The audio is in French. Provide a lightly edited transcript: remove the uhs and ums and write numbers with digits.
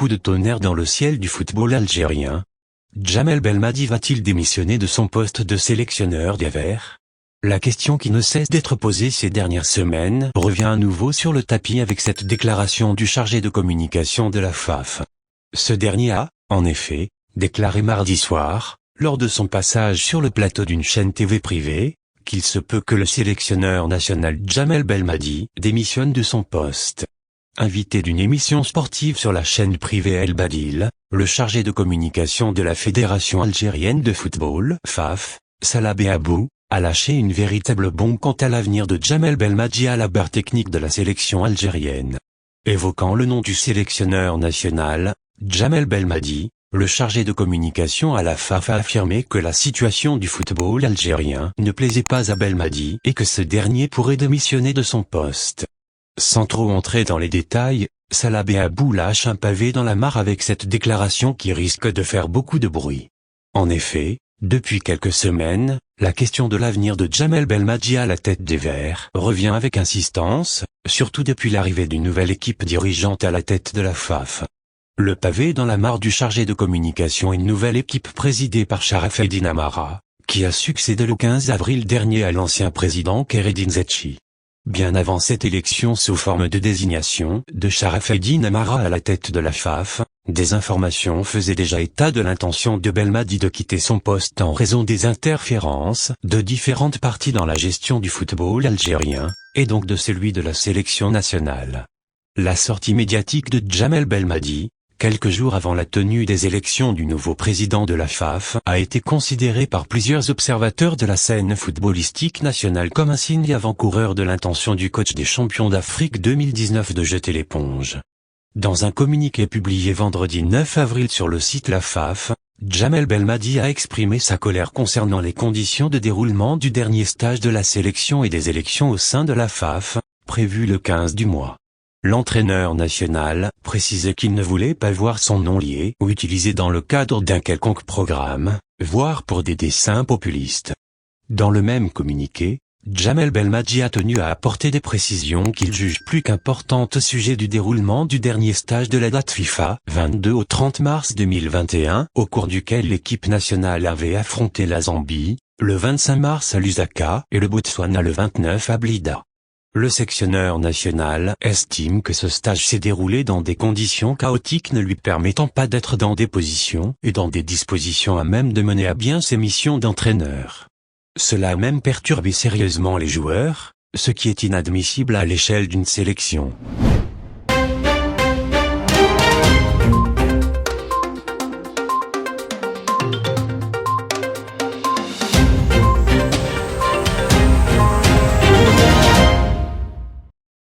coup de tonnerre dans le ciel du football algérien. Djamel Belmadi va-t-il démissionner de son poste de sélectionneur des Verts? La question qui ne cesse d'être posée ces dernières semaines revient à nouveau sur le tapis avec cette déclaration du chargé de communication de la FAF. Ce dernier a, en effet, déclaré mardi soir, lors de son passage sur le plateau d'une chaîne TV privée, qu'il se peut que le sélectionneur national Djamel Belmadi démissionne de son poste. Invité d'une émission sportive sur la chaîne privée El Badil, le chargé de communication de la Fédération algérienne de football, FAF, Salah Beabou, a lâché une véritable bombe quant à l'avenir de Djamel Belmadi à la barre technique de la sélection algérienne. Évoquant le nom du sélectionneur national, Djamel Belmadi, le chargé de communication à la FAF a affirmé que la situation du football algérien ne plaisait pas à Belmadi et que ce dernier pourrait démissionner de son poste. Sans trop entrer dans les détails, Salah Beabou lâche un pavé dans la mare avec cette déclaration qui risque de faire beaucoup de bruit. En effet, depuis quelques semaines, la question de l'avenir de Djamel Belmadi à la tête des Verts revient avec insistance, surtout depuis l'arrivée d'une nouvelle équipe dirigeante à la tête de la FAF. Le pavé dans la mare du chargé de communication est une nouvelle équipe présidée par Sharafeddine Amara, qui a succédé le 15 avril dernier à l'ancien président Kheireddine Zetchi. Bien avant cette élection sous forme de désignation de Sharafeddine Amara à la tête de la FAF, des informations faisaient déjà état de l'intention de Belmadi de quitter son poste en raison des interférences de différentes parties dans la gestion du football algérien, et donc de celui de la sélection nationale. La sortie médiatique de Djamel Belmadi, quelques jours avant la tenue des élections du nouveau président de la FAF, a été considérée par plusieurs observateurs de la scène footballistique nationale comme un signe avant-coureur de l'intention du coach des champions d'Afrique 2019 de jeter l'éponge. Dans un communiqué publié vendredi 9 avril sur le site La FAF, Djamel Belmadi a exprimé sa colère concernant les conditions de déroulement du dernier stage de la sélection et des élections au sein de la FAF, prévu le 15 du mois. L'entraîneur national précisait qu'il ne voulait pas voir son nom lié ou utilisé dans le cadre d'un quelconque programme, voire pour des desseins populistes. Dans le même communiqué, Djamel Belmadi a tenu à apporter des précisions qu'il juge plus qu'importantes au sujet du déroulement du dernier stage de la date FIFA, 22 au 30 mars 2021, au cours duquel l'équipe nationale avait affronté la Zambie, le 25 mars à Lusaka et le Botswana le 29 à Blida. Le sélectionneur national estime que ce stage s'est déroulé dans des conditions chaotiques ne lui permettant pas d'être dans des positions et dans des dispositions à même de mener à bien ses missions d'entraîneur. Cela a même perturbé sérieusement les joueurs, ce qui est inadmissible à l'échelle d'une sélection.